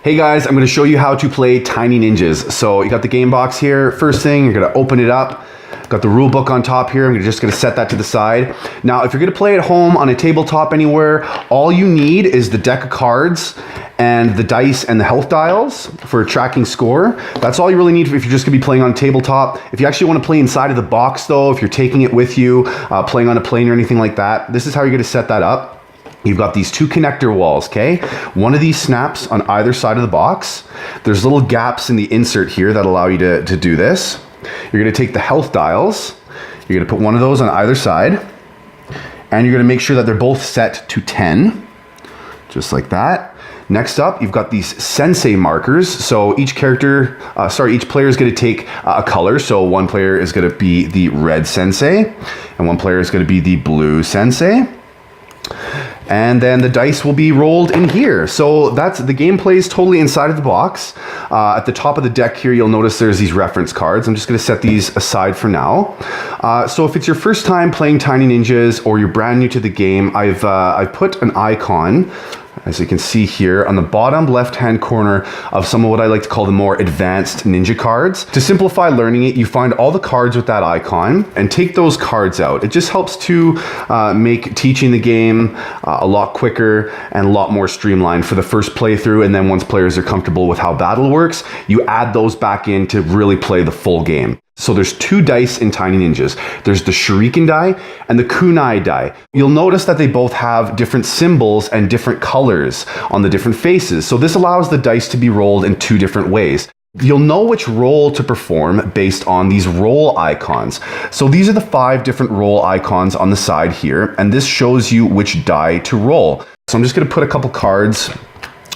Hey guys, I'm going to show you how to play Tiny Ninjas. So you got the game box here. First thing, you're going to open it up. Got the rule book on top here. I'm just going to set that to the side. Now, if you're going to play at home on a tabletop anywhere, all you need is the deck of cards and the dice and the health dials for a tracking score. That's all you really need if you're just going to be playing on a tabletop. If you actually want to play inside of the box though, if you're taking it with you, playing on a plane or anything like that, this is how you're going to set that up. You've got these two connector walls, okay? One of these snaps on either side of the box. There's little gaps in the insert here that allow you to do this. You're gonna take the health dials, you're gonna put one of those on either side, and you're gonna make sure that they're both set to 10, just like that. Next up, you've got these Sensei Markers. So each player is gonna take a color. So one player is gonna be the red Sensei, and one player is gonna be the blue Sensei. And then the dice will be rolled in here. So that's the game plays totally inside of the box. At the top of the deck here, you'll notice there's these reference cards. I'm just gonna set these aside for now. So if it's your first time playing Tiny Ninjas or you're brand new to the game, I've put an icon, as you can see here, on the bottom left-hand corner of some of what I like to call the more advanced ninja cards. To simplify learning it, you find all the cards with that icon and take those cards out. It just helps to make teaching the game a lot quicker and a lot more streamlined for the first playthrough. And then once players are comfortable with how battle works, you add those back in to really play the full game. So there's two dice in Tiny Ninjas. There's the Shuriken die and the Kunai die. You'll notice that they both have different symbols and different colors on the different faces. So this allows the dice to be rolled in two different ways. You'll know which roll to perform based on these roll icons. So these are the 5 different roll icons on the side here, and this shows you which die to roll. So I'm just gonna put a couple cards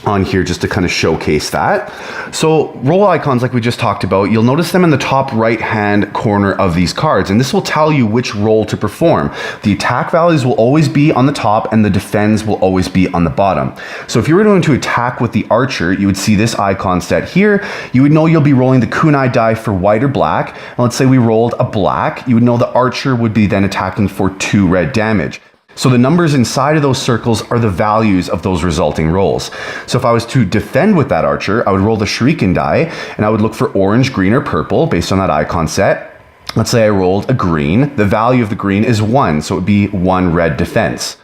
on here just to kind of showcase that. So roll icons, like we just talked about, you'll notice them in the top right hand corner of these cards, and this will tell you which roll to perform. The attack values will always be on the top and the defends will always be on the bottom. So if you were going to attack with the archer, you would see this icon set here. You would know you'll be rolling the kunai die for white or black. And let's say we rolled a black, you would know the archer would be then attacking for 2 red damage. So the numbers inside of those circles are the values of those resulting rolls. So if I was to defend with that archer, I would roll the Shuriken die, and I would look for orange, green, or purple based on that icon set. Let's say I rolled a green. The value of the green is 1, so it would be 1 red defense.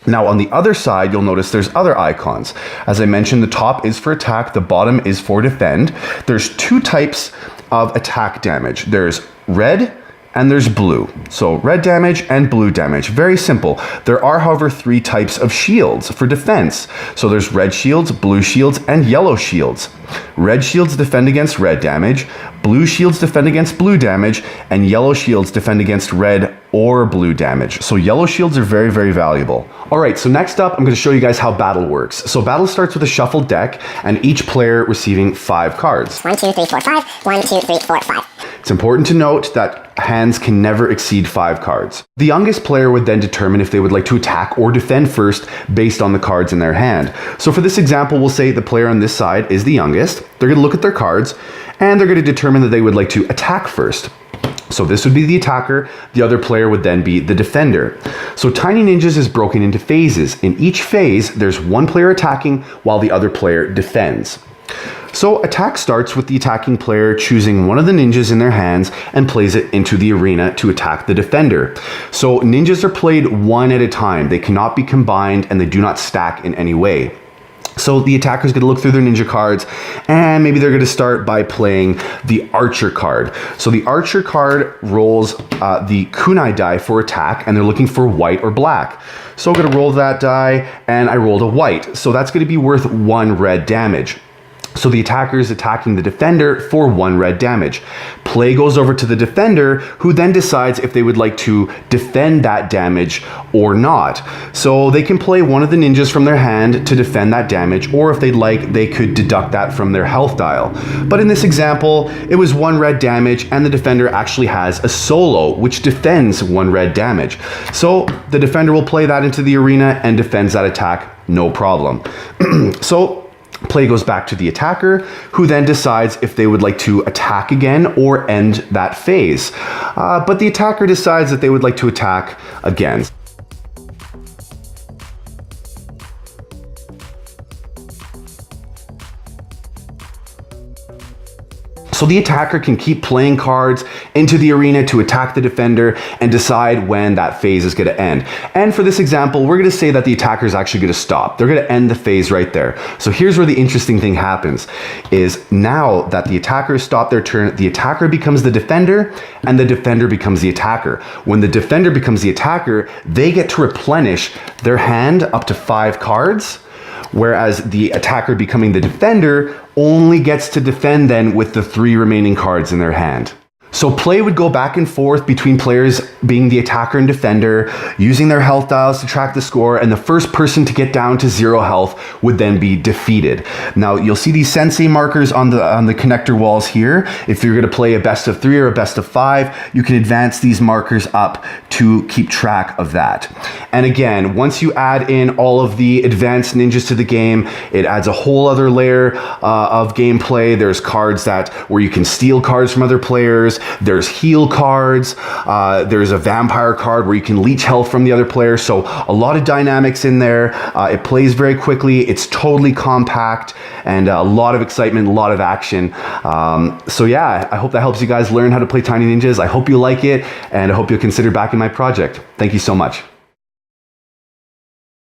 Now on the other side, you'll notice there's other icons. As I mentioned, the top is for attack, the bottom is for defend. There's 2 types of attack damage. There's red, and there's blue. So red damage and blue damage, very simple. There are, however, 3 types of shields for defense. So there's red shields, blue shields, and yellow shields. Red shields defend against red damage, blue shields defend against blue damage, and yellow shields defend against red or blue damage. So yellow shields are very, very valuable. All right, so next up, I'm gonna show you guys how battle works. So battle starts with a shuffled deck and each player receiving 5 cards. 1, 2, 3, 4, 5. 1, 2, 3, 4, 5. It's important to note that hands can never exceed 5 cards. The youngest player would then determine if they would like to attack or defend first based on the cards in their hand. So for this example, we'll say the player on this side is the youngest. They're gonna look at their cards and they're gonna determine that they would like to attack first. So this would be the attacker, the other player would then be the defender. So Tiny Ninjas is broken into phases. In each phase, there's one player attacking while the other player defends. So attack starts with the attacking player choosing one of the ninjas in their hands and plays it into the arena to attack the defender. So ninjas are played one at a time. They cannot be combined and they do not stack in any way. So the attacker's gonna look through their ninja cards and maybe they're gonna start by playing the archer card. So the archer card rolls the kunai die for attack and they're looking for white or black. So I'm gonna roll that die and I rolled a white. So that's gonna be worth 1 red damage. So the attacker is attacking the defender for 1 red damage. Play goes over to the defender, who then decides if they would like to defend that damage or not. So they can play one of the ninjas from their hand to defend that damage, or if they'd like, they could deduct that from their health dial. But in this example, it was 1 red damage, and the defender actually has a solo, which defends 1 red damage. So the defender will play that into the arena and defends that attack, no problem. So play goes back to the attacker, who then decides if they would like to attack again or end that phase. But the attacker decides that they would like to attack again. So the attacker can keep playing cards into the arena to attack the defender and decide when that phase is going to end. And for this example, we're going to say that the attacker is actually going to stop. They're going to end the phase right there. So here's where the interesting thing happens is now that the attacker has stopped their turn, the attacker becomes the defender and the defender becomes the attacker. When the defender becomes the attacker, they get to replenish their hand up to 5 cards, whereas the attacker becoming the defender only gets to defend then with the 3 remaining cards in their hand. So play would go back and forth between players being the attacker and defender, using their health dials to track the score, and the first person to get down to 0 health would then be defeated. Now you'll see these Sensei markers on the connector walls here. If you're going to play a best of 3 or a best of 5, you can advance these markers up to keep track of that. And again, once you add in all of the advanced ninjas to the game, it adds a whole other layer of gameplay. There's cards where you can steal cards from other players. There's heal cards. There's a vampire card where you can leech health from the other player. So a lot of dynamics in there. It plays very quickly. It's totally compact and a lot of excitement, a lot of action. So yeah, I hope that helps you guys learn how to play Tiny Ninjas. I hope you like it and I hope you'll consider backing my project. Thank you so much.